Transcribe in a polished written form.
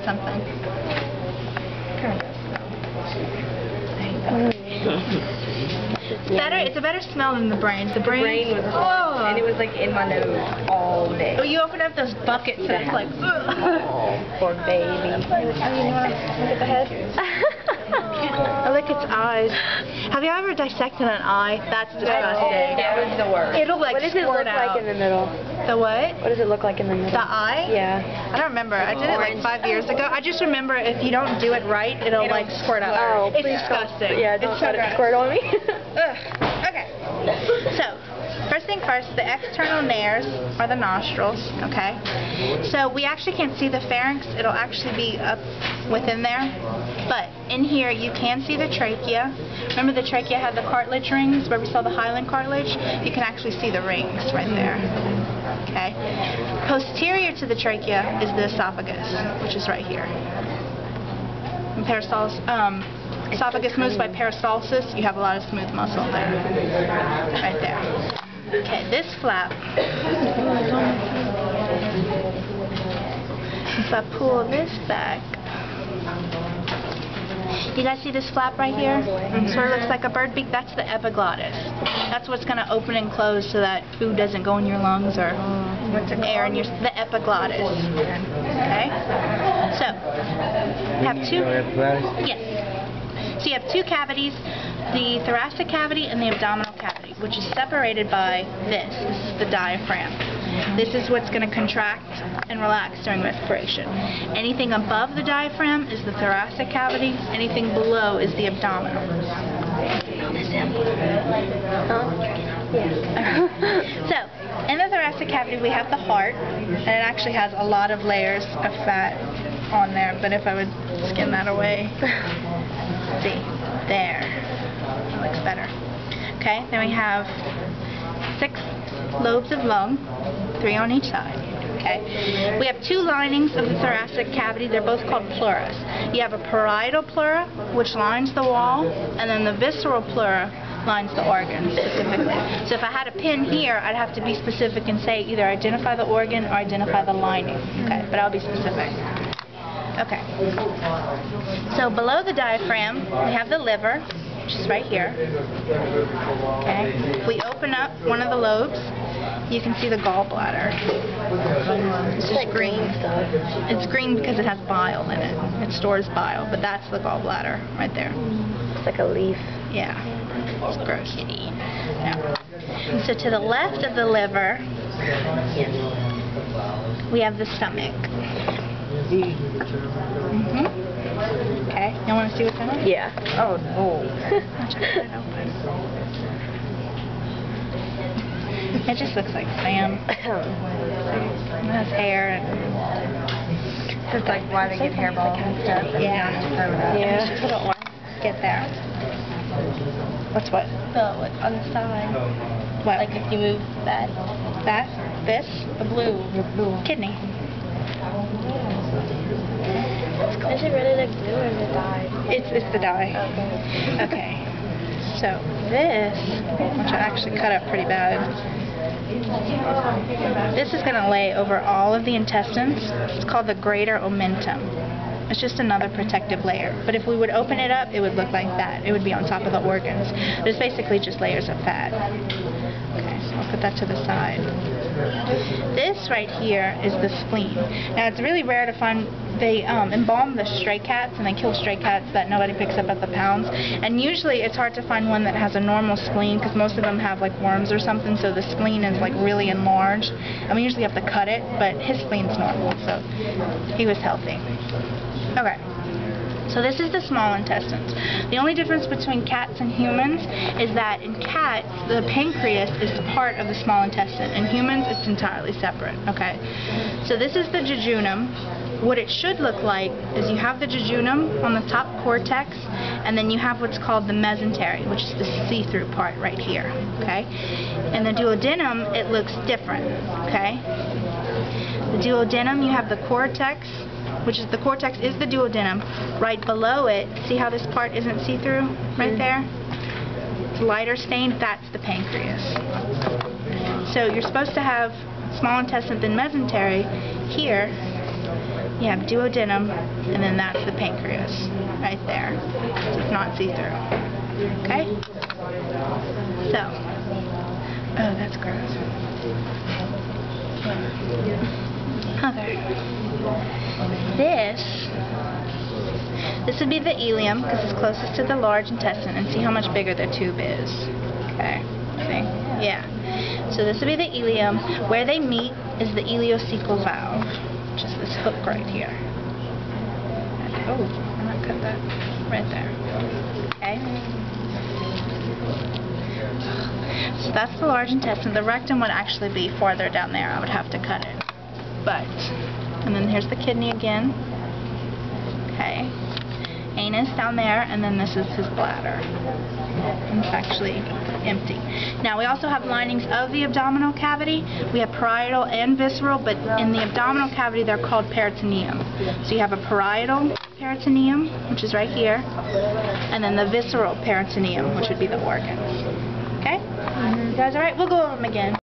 something. It's a better smell than the brain. The brain was and it was like in my nose all day. Oh, you open up those buckets and it's like, oh, poor baby. Oh, you want to look at the head? I lick its eyes. Have you ever dissected an eye? That's disgusting. That was the worst. It'll like What does it look like in the middle? The what? What does it look like in the middle? The eye? Yeah. I don't remember. I did it like 5 years ago. I just remember if you don't do it right, it'll like squirt out. Oh, it's disgusting. Yeah, don't let it squirt on me. Ugh. Okay. So, first thing first, the external nares are the nostrils, okay? So we actually can't see the pharynx. It'll actually be up within there. But in here, you can see the trachea. Remember the trachea had the cartilage rings where we saw the hyaline cartilage? You can actually see the rings right there. Okay? Posterior to the trachea is the esophagus, which is right here. And esophagus moves by peristalsis. You have a lot of smooth muscle there. Right there. Okay, this flap, if I pull this back, you guys see this flap right here? Sort of looks like a bird beak. That's the epiglottis. That's what's going to open and close so that food doesn't go in your lungs or air in the epiglottis. Okay? So, you have two. Yes. So you have two cavities, the thoracic cavity and the abdominal cavity, which is separated by this. This is the diaphragm. This is what's going to contract and relax during respiration. Anything above the diaphragm is the thoracic cavity. Anything below is the abdominal. So, in the thoracic cavity we have the heart, and it actually has a lot of layers of fat on there, but if I would skin that away, see, there, that looks better. Okay, then we have 6 lobes of lung, 3 on each side. Okay, we have 2 linings of the thoracic cavity. They're both called pleuras. You have a parietal pleura, which lines the wall, and then the visceral pleura lines the organ specifically. So if I had a pin here, I'd have to be specific and say either identify the organ or identify the lining. Okay, but I'll be specific. Okay, so below the diaphragm, we have the liver, which is right here. Okay, if we open up one of the lobes, you can see the gallbladder. It's just green. It's green because it has bile in it. It stores bile, but that's the gallbladder right there. It's like a leaf. Yeah, it's gross. Yeah. And so to the left of the liver, we have the stomach. Okay, you want to see what's in it? Yeah. Oh, no. I'll try to get it open. It just looks like Sam. It has hair. So it's like why they get hairballs and stuff. Yeah. Yeah. Just a little one. Get there. What's what? On the side. What? Like if you move that. That? This? The blue. Kidney. Is it really like blue or is it dye? It's the dye. Okay. So this, which I actually cut up pretty bad, this is going to lay over all of the intestines. It's called the greater omentum. It's just another protective layer. But if we would open it up, it would look like that. It would be on top of the organs. But it's basically just layers of fat. Okay, so I'll put that to the side. This right here is the spleen. Now it's really rare to find, they embalm the stray cats and they kill stray cats that nobody picks up at the pounds. And usually it's hard to find one that has a normal spleen because most of them have like worms or something, so the spleen is like really enlarged. And we usually have to cut it, but his spleen's normal, so he was healthy. Okay. So this is the small intestines. The only difference between cats and humans is that in cats, the pancreas is part of the small intestine. In humans, it's entirely separate. Okay. So this is the jejunum. What it should look like is you have the jejunum on the top cortex, and then you have what's called the mesentery, which is the see-through part right here. Okay. In the duodenum, it looks different. Okay. The duodenum, you have the cortex, which is the cortex is the duodenum. Right below it, see how this part isn't see-through right there? It's lighter stained, that's the pancreas. So you're supposed to have small intestine then mesentery here, you have duodenum, and then that's the pancreas right there. So it's not see-through. Okay? So, oh, that's gross. Mother. This would be the ileum because it's closest to the large intestine, and see how much bigger the tube is. Okay? See? Yeah. So this would be the ileum. Where they meet is the ileocecal valve, which is this hook right here. Oh, I'm going to cut that right there. Okay? So that's the large intestine. The rectum would actually be farther down there. I would have to cut it. And then here's the kidney again. Okay. Anus down there, and then this is his bladder. And it's actually empty. Now we also have linings of the abdominal cavity. We have parietal and visceral, but in the abdominal cavity they're called peritoneum. So you have a parietal peritoneum, which is right here, and then the visceral peritoneum, which would be the organs. Okay? You guys alright? We'll go over them again.